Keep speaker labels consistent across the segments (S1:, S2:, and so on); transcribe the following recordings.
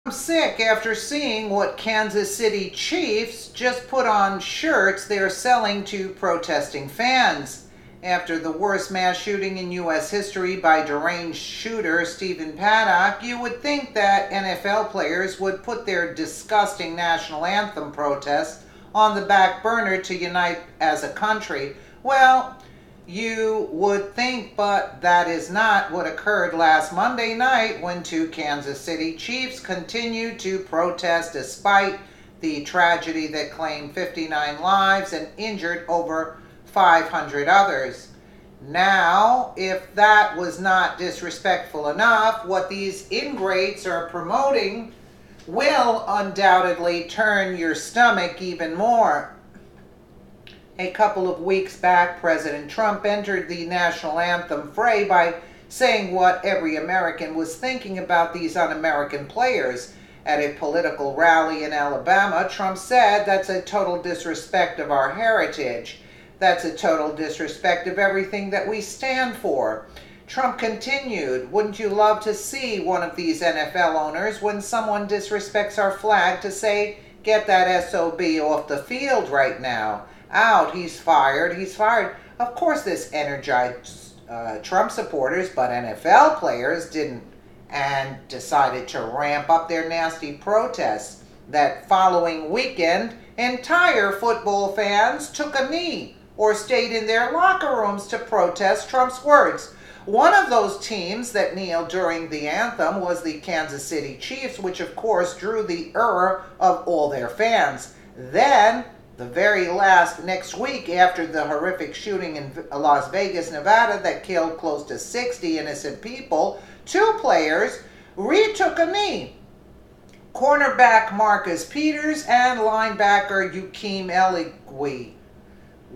S1: I'm sick after seeing what Kansas City Chiefs just put on shirts they're selling to protesting fans. After the worst mass shooting in U.S. history by deranged shooter Stephen Paddock, you would think that NFL players would put their disgusting national anthem protests on the back burner to unite as a country. Well, you would think, but that is not what occurred last Monday night when two Kansas City Chiefs continued to protest despite the tragedy that claimed 59 lives and injured over 500 others. Now, if that was not disrespectful enough, what these ingrates are promoting will undoubtedly turn your stomach even more. A couple of weeks back, President Trump entered the national anthem fray by saying what every American was thinking about these un-American players. At a political rally in Alabama, Trump said, "That's a total disrespect of our heritage. That's a total disrespect of everything that we stand for." Trump continued, "Wouldn't you love to see one of these NFL owners, when someone disrespects our flag, to say, 'Get that SOB off the field right now. Out, he's fired, he's fired.'" Of course this energized Trump supporters, but NFL players didn't, and decided to ramp up their nasty protests. That following weekend, entire football fans took a knee or stayed in their locker rooms to protest Trump's words. One of those teams that kneeled during the anthem was the Kansas City Chiefs, which of course drew the ire of all their fans. Then, the very next week after the horrific shooting in Las Vegas, Nevada that killed close to 60 innocent people, two players retook a knee. Cornerback Marcus Peters and linebacker Yukim Eligui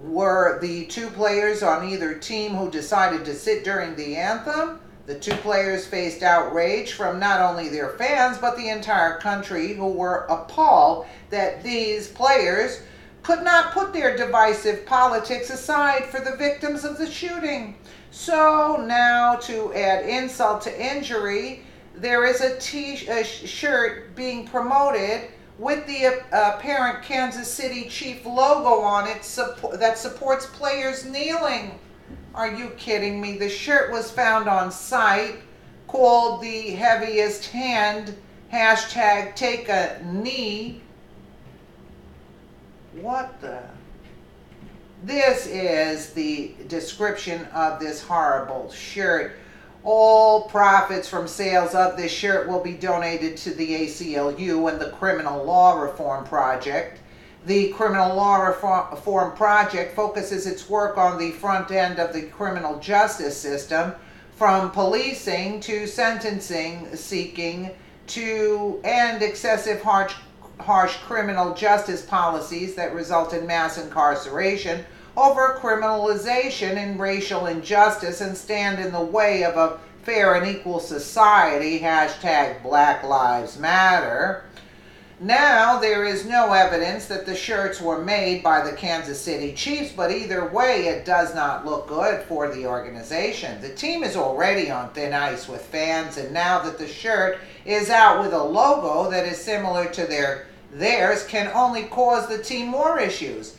S1: were the two players on either team who decided to sit during the anthem. The two players faced outrage from not only their fans, but the entire country, who were appalled that these players could not put their divisive politics aside for the victims of the shooting. So now, to add insult to injury, there is a shirt being promoted with the apparent Kansas City Chief logo on it that supports players kneeling. Are you kidding me? The shirt was found on site, called "The Heaviest Hand," hashtag "Take a Knee." What the? This is the description of this horrible shirt. All profits from sales of this shirt will be donated to the ACLU and the Criminal Law Reform Project. The Criminal Law Reform Project focuses its work on the front end of the criminal justice system, from policing to sentencing, seeking to end excessive harsh criminal justice policies that result in mass incarceration, over criminalization and racial injustice, and stand in the way of a fair and equal society, hashtag Black Lives Matter. Now, there is no evidence that the shirts were made by the Kansas City Chiefs, but either way, it does not look good for the organization. The team is already on thin ice with fans, and now that the shirt is out with a logo that is similar to theirs can only cause the team more issues.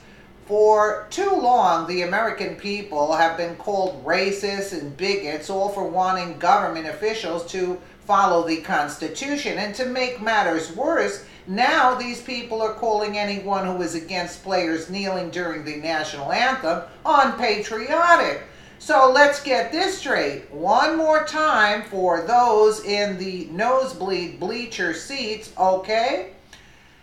S1: For too long, the American people have been called racist and bigots, all for wanting government officials to follow the Constitution. And to make matters worse, now these people are calling anyone who is against players kneeling during the national anthem unpatriotic. So let's get this straight one more time for those in the nosebleed bleacher seats, okay?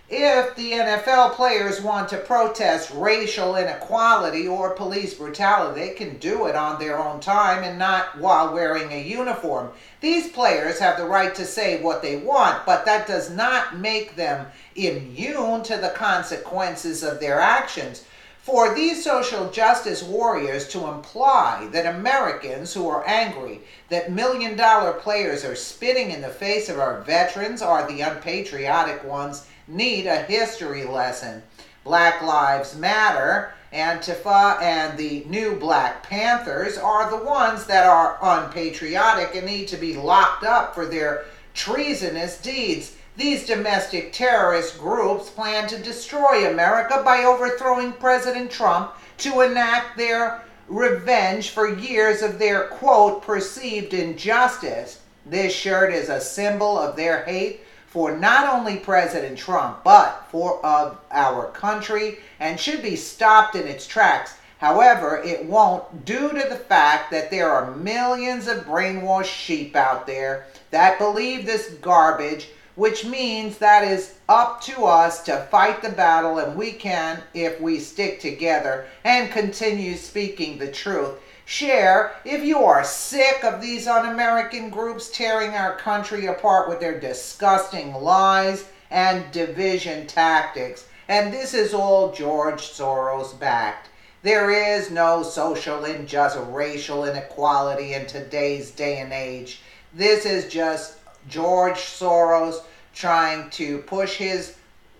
S1: If the NFL players want to protest racial inequality or police brutality, they can do it on their own time and not while wearing a uniform. These players have the right to say what they want, but that does not make them immune to the consequences of their actions. For these social justice warriors to imply that Americans who are angry that million-dollar players are spitting in the face of our veterans are the unpatriotic ones need a history lesson. Black Lives Matter, Antifa, and the new Black Panthers are the ones that are unpatriotic and need to be locked up for their treasonous deeds. These domestic terrorist groups plan to destroy America by overthrowing President Trump to enact their revenge for years of their, quote, perceived injustice. This shirt is a symbol of their hate for not only President Trump, but for our country, and should be stopped in its tracks. However, it won't, due to the fact that there are millions of brainwashed sheep out there that believe this garbage, which means that is up to us to fight the battle, and we can if we stick together and continue speaking the truth. Share if you are sick of these un-American groups tearing our country apart with their disgusting lies and division tactics. And this is all George Soros backed. There is no social injustice, racial inequality in today's day and age. This is just George Soros trying to push his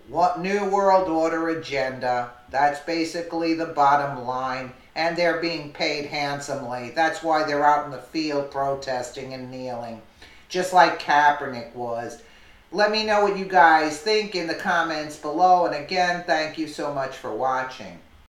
S1: New World Order agenda. That's basically the bottom line. And they're being paid handsomely. That's why they're out in the field protesting and kneeling, just like Kaepernick was. Let me know what you guys think in the comments below. And again, thank you so much for watching.